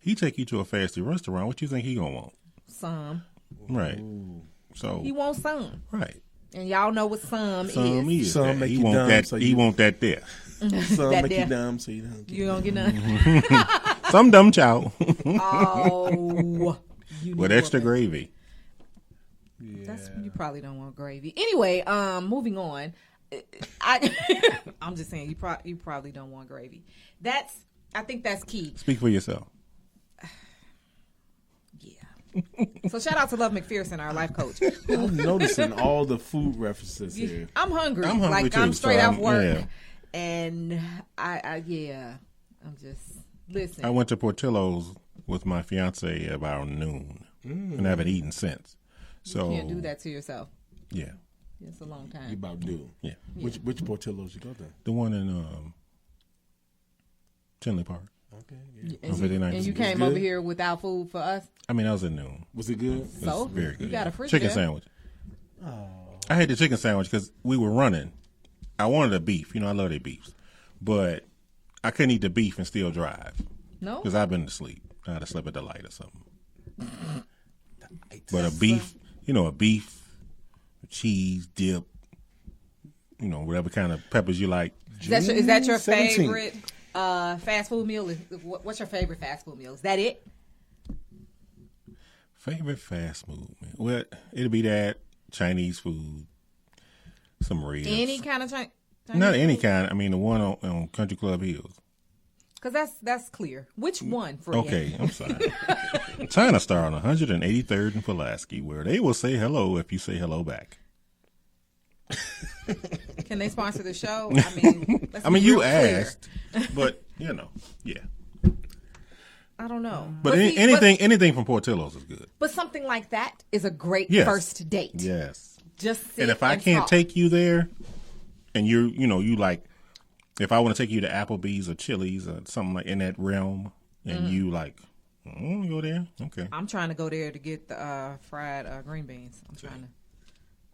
he take you to a fancy restaurant, what you think he gonna want? Some. Right. Ooh. So He wants some. right. And y'all know what some Some is. is Some that. make He you want dumb, that. so He you- want that there. Some That make there. you dumb, so you don't get You don't get none. Some dumb chow Oh. You with know extra what, gravy. That's you probably don't want gravy. Anyway, moving on. I'm just saying you probably don't want gravy. I think that's key. Speak for yourself. Yeah. So shout out to Love McPherson, our life coach. I'm noticing all the food references here. I'm hungry. I'm hungry like too, I'm straight so off work, yeah. and I'm just listen. I went to Portillo's with my fiance about noon, and I haven't eaten since. So You can't do that to yourself. Yeah, It's a long You time. about due. yeah. Which Portillo's you go to? The one in Tinley Park. Okay. Yeah. And, On 59th you Street. came good? over here without food for us. I mean, I was at noon. Was it good? It So was very good. you got a fridge chicken there. sandwich. Oh. I had the chicken sandwich because we were running. I wanted a beef. You know, I love their beefs, but I couldn't eat the beef and still drive No. because I've been asleep. I'd have slept at the light or something. But a beef, a beef, cheese, dip, whatever kind of peppers you like. Is that your 17th. favorite fast food meal? What's your favorite fast food meal? Is that it? Favorite fast food, man. Well, it'll be that Chinese food, some ribs. Any kind of Chinese Not any food? kind. I mean, the one on Country Club Hills. Because that's clear. Which one, Fred? Okay, I'm sorry. China Star on 183rd and Pulaski, where they will say hello if you say hello back. Can they sponsor the show? I mean, let's be You real clear. asked, but yeah. I don't know. But see, anything from Portillo's is good. But something like that is a great Yes. first date. Yes. Just sit And if I can't talk. take you there, and you like, if I want to take you to Applebee's or Chili's or something like in that realm, and you like, go there, okay. I'm trying to go there to get the fried green beans. I'm trying to.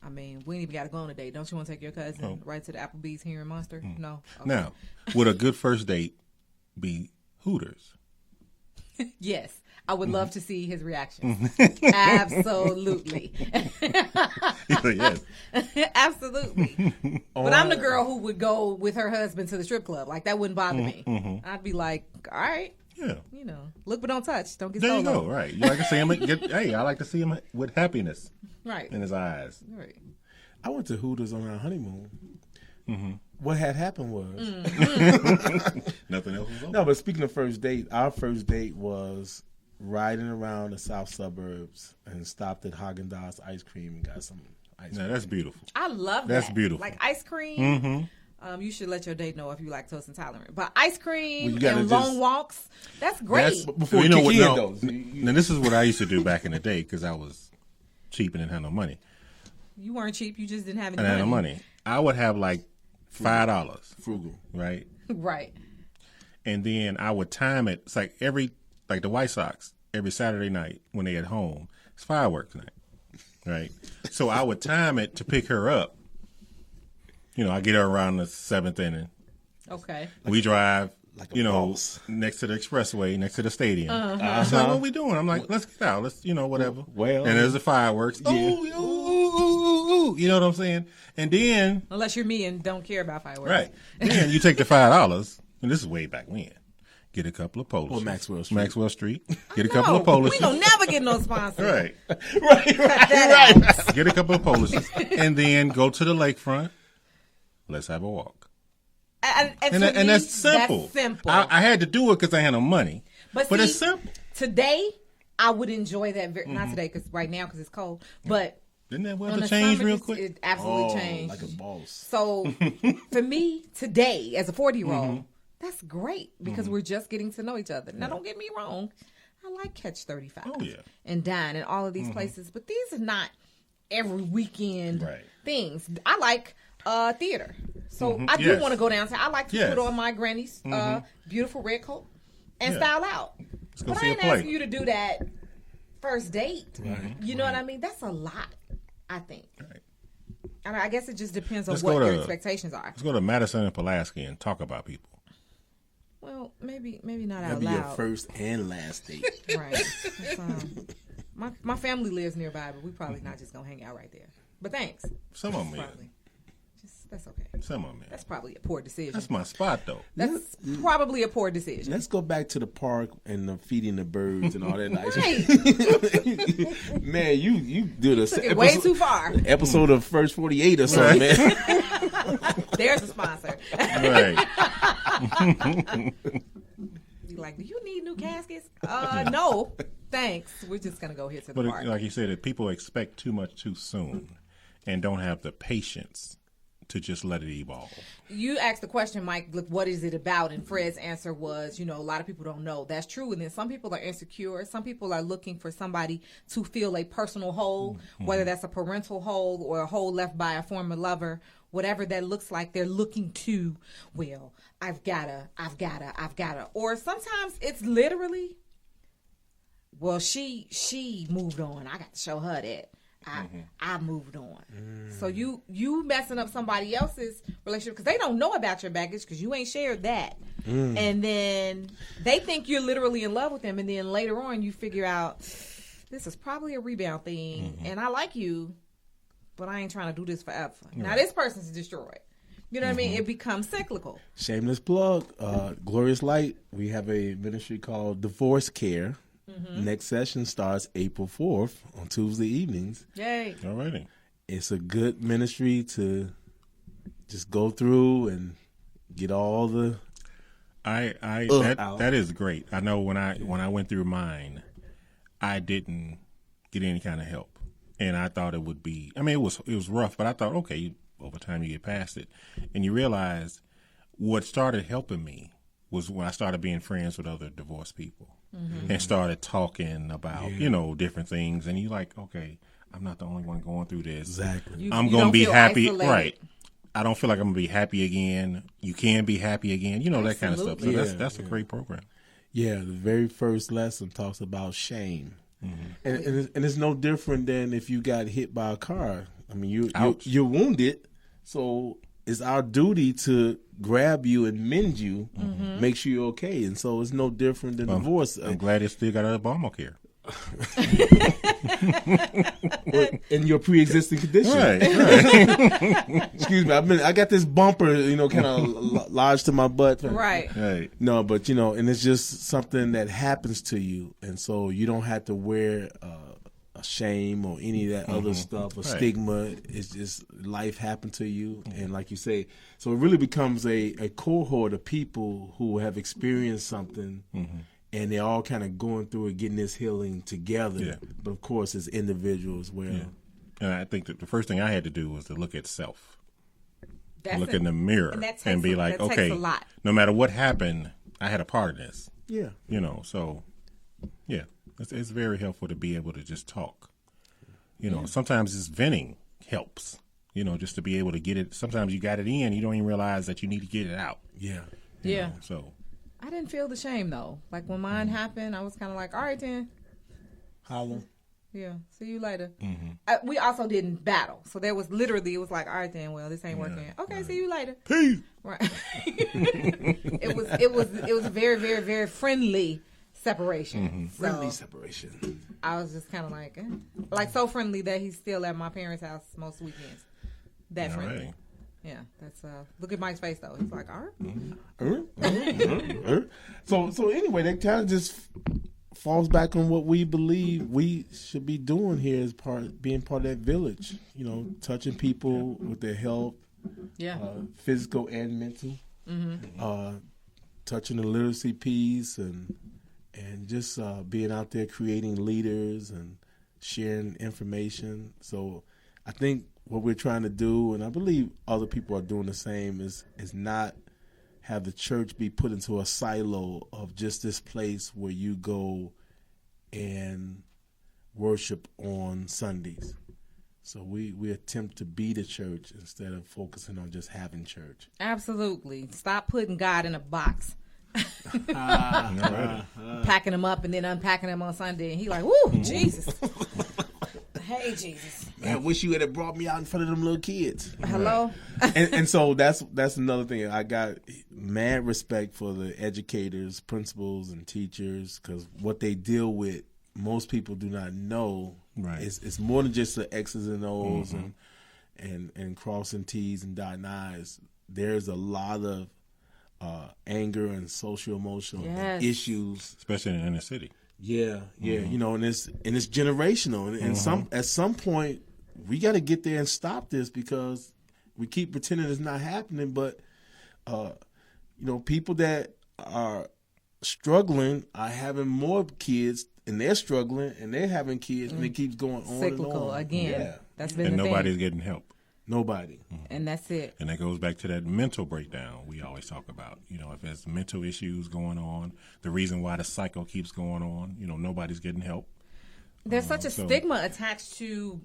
I mean, we ain't even got to go on a date. Don't you want to take your cousin right to the Applebee's here in Munster? No. Okay. Now, would a good first date be Hooters? Yes. I would love to see his reaction. Absolutely. Yes. Absolutely. But I'm the girl who would go with her husband to the strip club. Like, that wouldn't bother me. I'd be like, all right, Yeah. look but don't touch. Don't get There you solo. go. Right. You like to see him hey, I like to see him with happiness Right. in his eyes. Right. I went to Hooters on our honeymoon. What had happened was Nothing else was on. no. But speaking of first date, our first date was riding around the south suburbs and stopped at Haagen-Dazs ice cream and got some ice cream. Now, that's beautiful. I love that. That's beautiful. Like ice cream. You should let your date know if you lactose intolerant. But ice cream Well, you gotta and just- long walks, that's great. Before You know you what? kick in, No. though. Now, this is what I used to do back in the day because I was cheap and didn't have no money. You weren't cheap. You just didn't have any I didn't have no money. I would have like $5, Frugal. right? Right. And then I would time it. It's like like the White Sox, every Saturday night when they at home, it's fireworks night, right? So I would time it to pick her up. I get her around the 7th inning. Okay. We drive, like a boss. next to the expressway, next to the stadium. She's like, what we doing? I'm like, let's get out. Let's, whatever. Well, and there's the fireworks. yeah. Ooh, ooh, ooh, ooh, ooh. You know what I'm saying? And then, Unless you're me and don't care about fireworks. right. Then you take the $5, and this is way back when. Get a couple of Polishes. Or Maxwell Street. Maxwell Street. Get a couple of No, Polishes. we don't never get no sponsor. Right. That Get a couple of Polishes. And then go to the lakefront. Let's have a walk. And And, to me, that's simple. That's simple. I had to do it because I had no money. But But see, it's simple. Today, I would enjoy that. Not today, because right now, because it's cold. But Didn't that on weather the change summer, real quick? It absolutely changed. Like a boss. So for me today, as a 40-year-old, that's great because we're just getting to know each other. Now, don't get me wrong. I like Catch 35 Oh, yeah. and Dine and all of these places, but these are not every weekend Right. things. I like theater. So I do Yes. want to go downtown. I like to Yes. put on my granny's beautiful red coat and Yeah. style out. Let's go But see I a ain't play. asking you to do that first date. You know what I mean? That's a lot, I think. Right. And I guess it just depends on Let's what go your to- expectations are. Let's go to Madison and Pulaski and talk about people. Well, maybe not That'd out be loud. your first and last date. Right. My family lives nearby, but we probably not just gonna hang out right there. But thanks. Some of them is. Probably. That's okay. Some of them is. That's probably a poor decision. That's my spot, though. That's probably a poor decision. Let's go back to the park and the feeding the birds and all that nice. Right. Man, you do this Took it way too far. Episode of First 48 or something, man. There's a sponsor. Right. You're like, do you need new caskets? No, thanks. We're just gonna go here to the But park. like you said, people expect too much too soon and don't have the patience to just let it evolve. You asked the question, Mike, look, what is it about? And Fred's answer was, a lot of people don't know. That's true. And then some people are insecure. Some people are looking for somebody to fill a personal hole, whether that's a parental hole or a hole left by a former lover, whatever that looks like. They're looking to, well, I've gotta. Or sometimes it's literally, well, she moved on. I got to show her that. I moved on. So you messing up somebody else's relationship because they don't know about your baggage because you ain't shared that. And then they think you're literally in love with them, and then later on you figure out this is probably a rebound thing, and I like you, but I ain't trying to do this forever. Now this person's destroyed. You know what I mean? It becomes cyclical. Shameless plug. Glorious Light. We have a ministry called Divorce Care. Next session starts April 4th on Tuesday evenings. Yay. All righty. It's a good ministry to just go through and get all the that is great. I know when I went through mine, I didn't get any kind of help. And I thought it would be, it was rough, but I thought, okay, over time you get past it. And you realize what started helping me was when I started being friends with other divorced people. And started talking about, different things. And you're like, okay, I'm not the only one going through this. Exactly. I'm going to be happy. Isolated. Right. I don't feel like I'm going to be happy again. You can be happy again. That kind of stuff. So that's a great program. Yeah, the very first lesson talks about shame. And it's no different than if you got hit by a car. You're wounded. So it's our duty to grab you and mend you, make sure you're okay. And so it's no different than divorce. I'm glad it still got Obamacare. In your pre-existing condition. Right. Excuse me. I got this bumper, kind of lodged to my butt. Right. No, but, and it's just something that happens to you. And so you don't have to wear a shame or any of that other stuff, or stigma. It's just life happened to you. And like you say, so it really becomes a cohort of people who have experienced something, and they're all kind of going through it, getting this healing together. Yeah. But of course, as individuals, well. Yeah. And I think that the first thing I had to do was to look at self. Look in the mirror and be like, okay, no matter what happened, I had a part in this. Yeah. So, yeah. It's very helpful to be able to just talk. Sometimes just venting helps, just to be able to get it. Sometimes you got it in, you don't even realize that you need to get it out. Yeah. Yeah. So I didn't feel the shame, though. Like when mine happened, I was kind of like, all right, then. Holla. Yeah. See you later. We also didn't battle. So it was like, all right, then, well, this ain't working. Okay, see you later. Peace. Right. It was very, very, very friendly separation. Friendly separation. I was just kind of like so friendly that he's still at my parents' house most weekends. That friendly. Right. Yeah, that's look at Mike's face though. He's like, all right. So anyway, that kind of just falls back on what we believe we should be doing here as being part of that village. Touching people with their health, physical and mental. Touching the literacy piece and just being out there creating leaders and sharing information. So I think what we're trying to do, and I believe other people are doing the same, is not have the church be put into a silo of just this place where you go and worship on Sundays. So we attempt to be the church instead of focusing on just having church. Absolutely. Stop putting God in a box. Packing them up and then unpacking them on Sunday, and he like, woo, Jesus. Hey, Jesus. Man, I wish you had brought me out in front of them little kids. Hello. And so that's another thing. I got mad respect for the educators, principals, and teachers, because what they deal with, most people do not know. Right. It's more than just the X's and O's and crossing T's and dotting I's. There's a lot of anger and social emotional issues, especially in the inner city. Yeah, you know, and it's generational, and at some point we got to get there and stop this, because we keep pretending it's not happening, but you know, people that are struggling are having more kids, and they're struggling and they're having kids, and it keeps going on cyclical and on. again. Yeah. That's been And the nobody's thing. getting help. Nobody. And that's it. And that goes back to that mental breakdown we always talk about. You know, if there's mental issues going on, the reason why the cycle keeps going on, you know, nobody's getting help. There's such a stigma attached to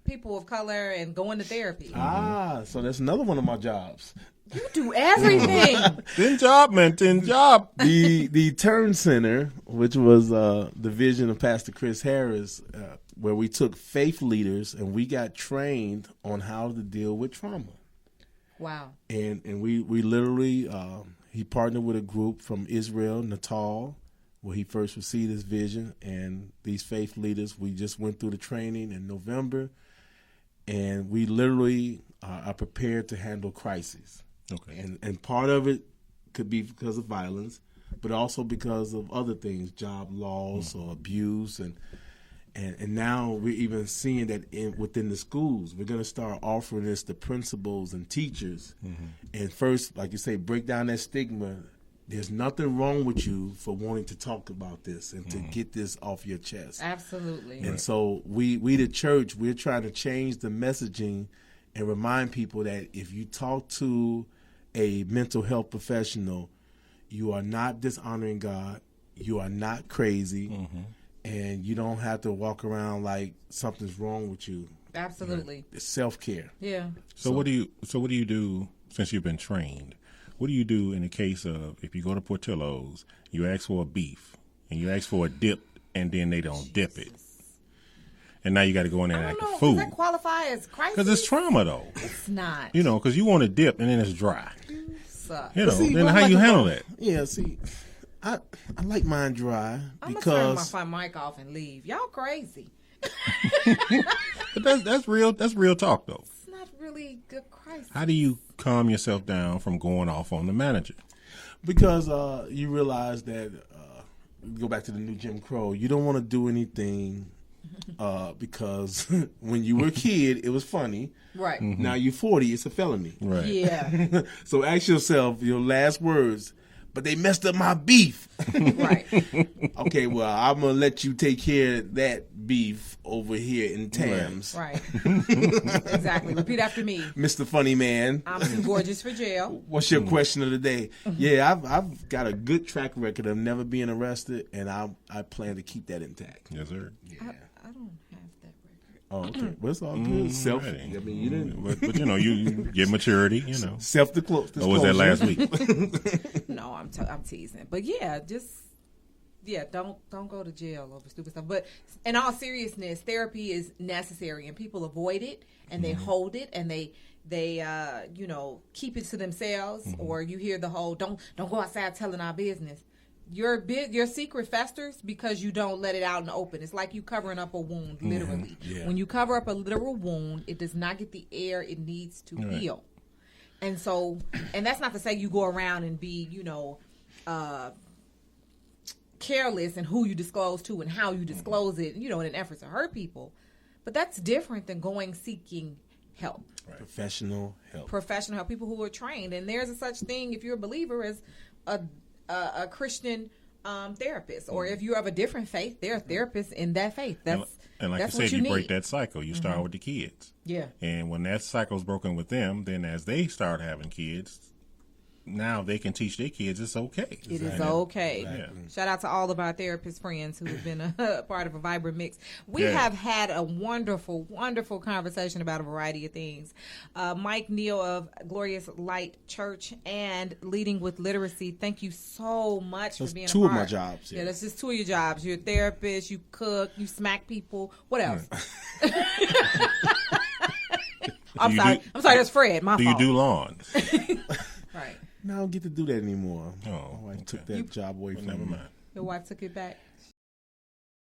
people of color and going to therapy. So that's another one of my jobs. You do everything. In job, man, in job. The Turn Center, which was the vision of Pastor Chris Harris, where we took faith leaders and we got trained on how to deal with trauma. Wow. And we literally, he partnered with a group from Israel, Natal, where he first received his vision. And these faith leaders, we just went through the training in November, and we literally are prepared to handle crises. Okay. And part of it could be because of violence, but also because of other things, job loss or abuse. And now we're even seeing that within the schools. We're going to start offering this to principals and teachers. And first, like you say, break down that stigma. There's nothing wrong with you for wanting to talk about this and to get this off your chest. Absolutely. And so we the church, we're trying to change the messaging and remind people that if you talk to a mental health professional, you are not dishonoring God, you are not crazy, and you don't have to walk around like something's wrong with you. Absolutely. It's self-care. Yeah. So what do you do since you've been trained? What do you do in the case of if you go to Portillo's, you ask for a beef and you ask for a dip, and then they don't dip it, and now you got to go in there and act a fool? Does that qualify as crisis? Because it's trauma, though. It's not. You know, because you want to dip and then it's dry. Suck. You know, See, then but how like you a- handle that? Yeah, see, I like mine dry I'm because gonna turn my mic off and leave. Y'all crazy. But that's real. That's real talk, though. It's not really good crisis. How do you calm yourself down from going off on the manager? because you realize that go back to the new Jim Crow. You don't want to do anything because when you were a kid, it was funny. Right. Mm-hmm. Now you're 40, it's a felony. Right. Yeah. So ask yourself your last words. But they messed up my beef. Right. Okay, well, I'm going to let you take care of that beef over here in Tams. Right. Exactly. Repeat after me. Mr. Funny Man. I'm too gorgeous for jail. What's your question of the day? Yeah, I've got a good track record of never being arrested, and I plan to keep that intact. Yes, sir. I don't have that record. Oh, okay. Well, it's all good. Self. I Righty. mean, you didn't. But you know, you get maturity. You know. Self-disclosure. Or was that last week? No, I'm teasing. But yeah, don't go to jail over stupid stuff. But in all seriousness, therapy is necessary, and people avoid it and they hold it and they keep it to themselves. Or you hear the whole don't go outside telling our business. Your secret festers because you don't let it out in the open. It's like you covering up a wound, literally. Yeah. When you cover up a literal wound, it does not get the air it needs to heal. And so, and that's not to say you go around and be, careless in who you disclose to and how you disclose it, in an effort to hurt people. But that's different than seeking help. Right. Professional help. Professional help, people who are trained. And there's a such thing, if you're a believer, as a Christian therapist. Or if you're of a different faith, there are therapists in that faith. And like that's you said, you need. break that cycle. You start with the kids. Yeah. And when that cycle's broken with them, then as they start having kids, now they can teach their kids it's okay. It is okay. Exactly. Shout out to all of our therapist friends who have been a part of AVibrantMix. We have had a wonderful, wonderful conversation about a variety of things. Mike Neal of Glorious Light Church and Leading with Literacy, thank you so much for being a part. Two of my jobs. Yeah, that's just two of your jobs. You're a therapist, you cook, you smack people. What else? I'm sorry, that's Fred. My Do fault. you do lawns? Right. I don't get to do that anymore. Oh, My wife took okay. that job away Well, from never me. mind. Your wife took it back.